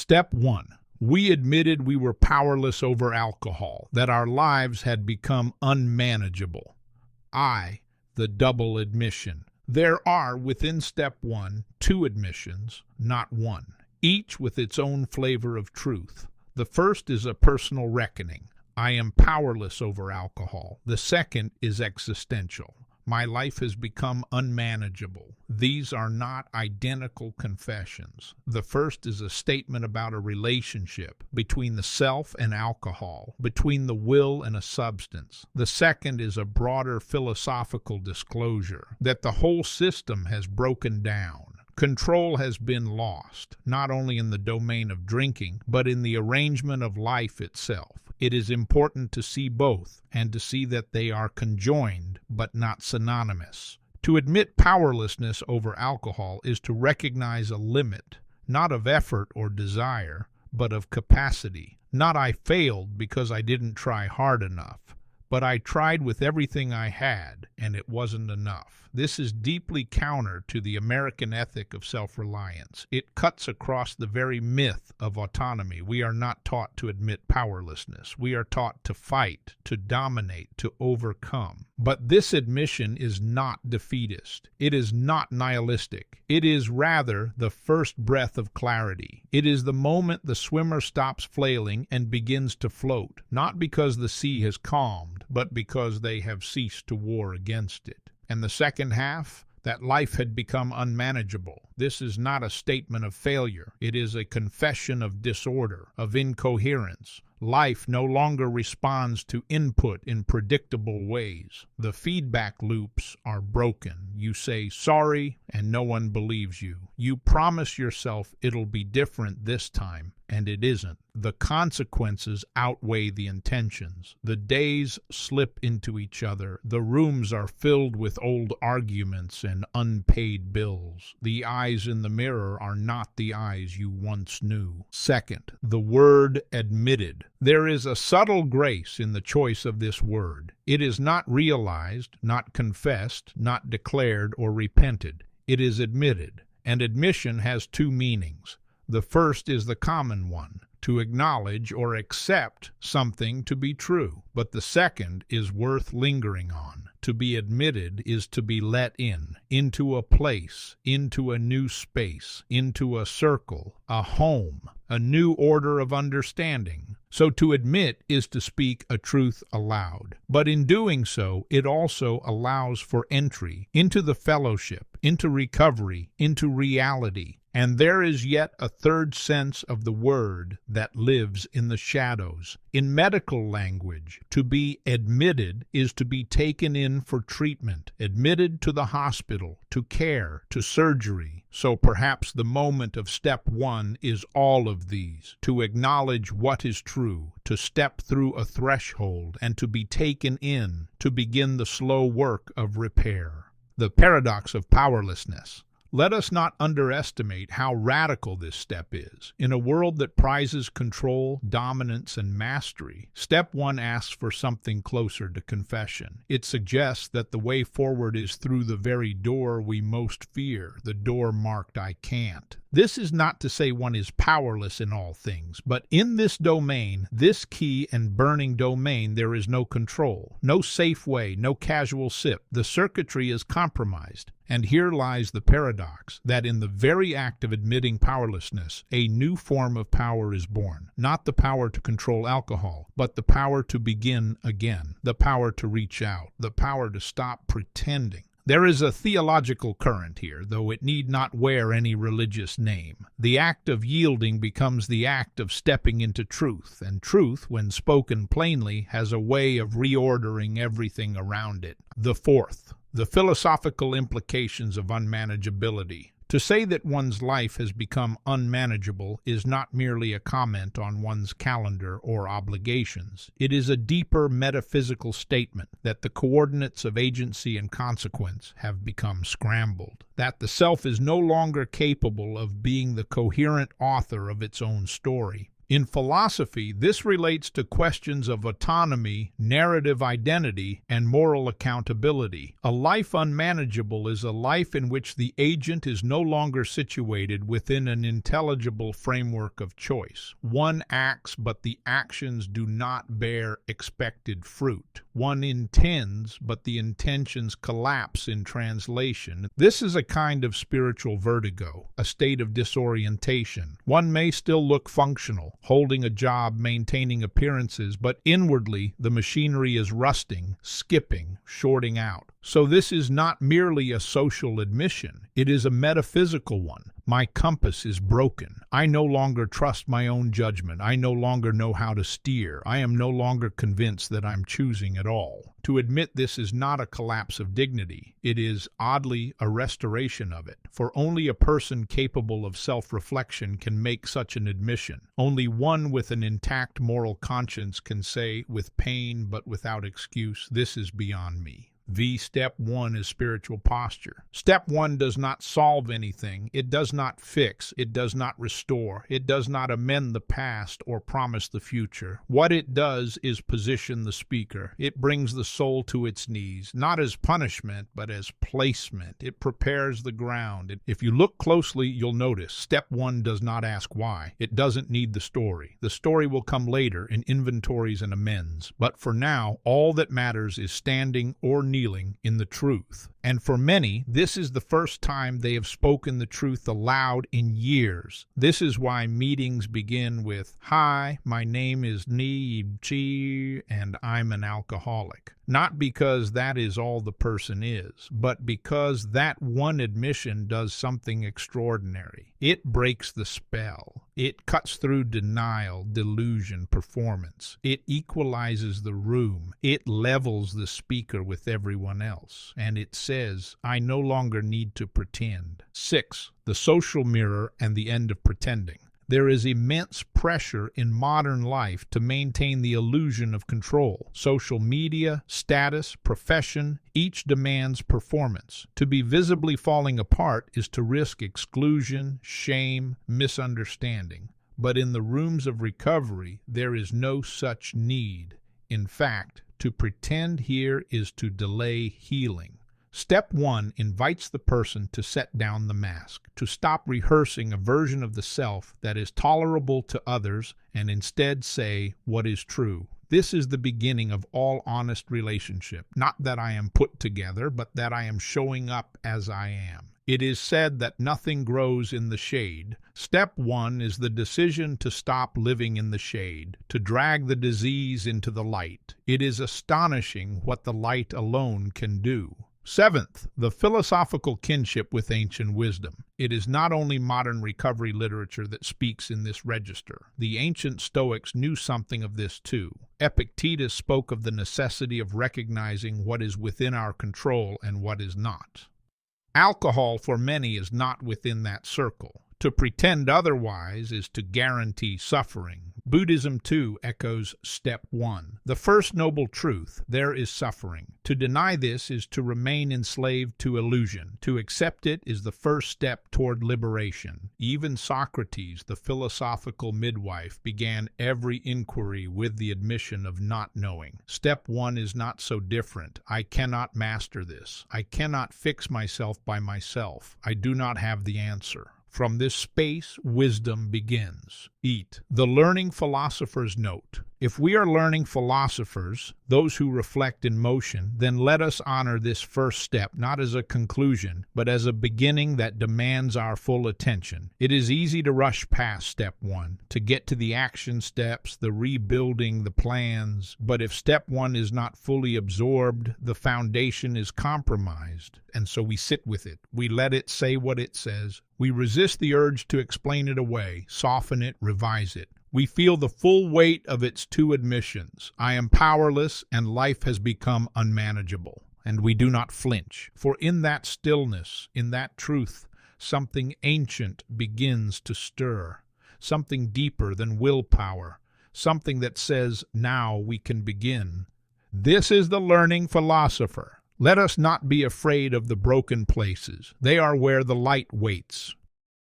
Step 1. We admitted we were powerless over alcohol, that our lives had become unmanageable. The double admission. There are, within Step 1, two admissions, not one, each with its own flavor of truth. The first is a personal reckoning. I am powerless over alcohol. The second is existential. My life has become unmanageable. These are not identical confessions. The first is a statement about a relationship between the self and alcohol, between the will and a substance. The second is a broader philosophical disclosure that the whole system has broken down. Control has been lost, not only in the domain of drinking, but in the arrangement of life itself. It is important to see both, and to see that they are conjoined, but not synonymous. To admit powerlessness over alcohol is to recognize a limit, not of effort or desire, but of capacity. Not I failed because I didn't try hard enough, but I tried with everything I had, and it wasn't enough. This is deeply counter to the American ethic of self-reliance. It cuts across the very myth of autonomy. We are not taught to admit powerlessness. We are taught to fight, to dominate, to overcome. But this admission is not defeatist. It is not nihilistic. It is rather the first breath of clarity. It is the moment the swimmer stops flailing and begins to float, not because the sea has calmed, but because they have ceased to war against it. And the second half, that life had become unmanageable. This is not a statement of failure. It is a confession of disorder, of incoherence. Life no longer responds to input in predictable ways. The feedback loops are broken. You say sorry, and no one believes you. You promise yourself it'll be different this time, and it isn't. The consequences outweigh the intentions. The days slip into each other. The rooms are filled with old arguments and unpaid bills. The eyes in the mirror are not the eyes you once knew. Second, the word admitted. There is a subtle grace in the choice of this word. It is not realized, not confessed, not declared or repented. It is admitted, and admission has two meanings. The first is the common one, to acknowledge or accept something to be true. But the second is worth lingering on. To be admitted is to be let in, into a place, into a new space, into a circle, a home, a new order of understanding. So to admit is to speak a truth aloud. But in doing so, it also allows for entry into the fellowship, into recovery, into reality. And there is yet a third sense of the word that lives in the shadows. In medical language, to be admitted is to be taken in for treatment, admitted to the hospital, to care, to surgery. So perhaps the moment of step 1 is all of these, to acknowledge what is true, to step through a threshold, and to be taken in, to begin the slow work of repair. The paradox of powerlessness. Let us not underestimate how radical this step is. In a world that prizes control, dominance, and mastery, step 1 asks for something closer to confession. It suggests that the way forward is through the very door we most fear, the door marked I can't. This is not to say one is powerless in all things, but in this domain, this key and burning domain, there is no control, no safe way, no casual sip. The circuitry is compromised. And here lies the paradox, that in the very act of admitting powerlessness, a new form of power is born. Not the power to control alcohol, but the power to begin again, the power to reach out, the power to stop pretending. There is a theological current here, though it need not wear any religious name. The act of yielding becomes the act of stepping into truth, and truth, when spoken plainly, has a way of reordering everything around it. The fourth, the philosophical implications of unmanageability. To say that one's life has become unmanageable is not merely a comment on one's calendar or obligations. It is a deeper metaphysical statement that the coordinates of agency and consequence have become scrambled, that the self is no longer capable of being the coherent author of its own story. In philosophy, this relates to questions of autonomy, narrative identity, and moral accountability. A life unmanageable is a life in which the agent is no longer situated within an intelligible framework of choice. One acts, but the actions do not bear expected fruit. One intends, but the intentions collapse in translation. This is a kind of spiritual vertigo, a state of disorientation. One may still look functional, holding a job, maintaining appearances, but inwardly the machinery is rusting, skipping, shorting out. So this is not merely a social admission, it is a metaphysical one. My compass is broken. I no longer trust my own judgment. I no longer know how to steer. I am no longer convinced that I'm choosing at all. To admit this is not a collapse of dignity. It is, oddly, a restoration of it. For only a person capable of self-reflection can make such an admission. Only one with an intact moral conscience can say, with pain but without excuse, this is beyond me. Step 1 is spiritual posture. Step 1 does not solve anything. It does not fix. It does not restore. It does not amend the past or promise the future. What it does is position the speaker. It brings the soul to its knees, not as punishment, but as placement. It prepares the ground. If you look closely, you'll notice step 1 does not ask why. It doesn't need the story. The story will come later in inventories and amends. But for now, all that matters is standing or kneeling in the truth. And for many, this is the first time they have spoken the truth aloud in years. This is why meetings begin with, "Hi, my name is Chi, and I'm an alcoholic." Not because that is all the person is, but because that one admission does something extraordinary. It breaks the spell. It cuts through denial, delusion, performance. It equalizes the room. It levels the speaker with everyone else. And it says, I no longer need to pretend. 6. The social mirror and the end of pretending. There is immense pressure in modern life to maintain the illusion of control. Social media, status, profession, each demands performance. To be visibly falling apart is to risk exclusion, shame, misunderstanding. But in the rooms of recovery, there is no such need. In fact, to pretend here is to delay healing. Step 1 invites the person to set down the mask, to stop rehearsing a version of the self that is tolerable to others and instead say what is true. This is the beginning of all honest relationship. Not that I am put together, but that I am showing up as I am. It is said that nothing grows in the shade. Step 1 is the decision to stop living in the shade, to drag the disease into the light. It is astonishing what the light alone can do. 7th, the philosophical kinship with ancient wisdom. It is not only modern recovery literature that speaks in this register. The ancient Stoics knew something of this too. Epictetus spoke of the necessity of recognizing what is within our control and what is not. Alcohol for many is not within that circle. To pretend otherwise is to guarantee suffering. Buddhism, too, echoes step 1. The first noble truth, there is suffering. To deny this is to remain enslaved to illusion. To accept it is the first step toward liberation. Even Socrates, the philosophical midwife, began every inquiry with the admission of not knowing. Step 1 is not so different. I cannot master this. I cannot fix myself by myself. I do not have the answer. From this space, wisdom begins. Eat. The learning philosopher's note. If we are learning philosophers, those who reflect in motion, then let us honor this first step not as a conclusion, but as a beginning that demands our full attention. It is easy to rush past step 1, to get to the action steps, the rebuilding, the plans. But if step 1 is not fully absorbed, the foundation is compromised. And so we sit with it. We let it say what it says. We resist the urge to explain it away, soften it, revise it. We feel the full weight of its two admissions. I am powerless, and life has become unmanageable. And we do not flinch. For in that stillness, in that truth, something ancient begins to stir. Something deeper than willpower. Something that says, now we can begin. This is the learning philosopher. Let us not be afraid of the broken places. They are where the light waits.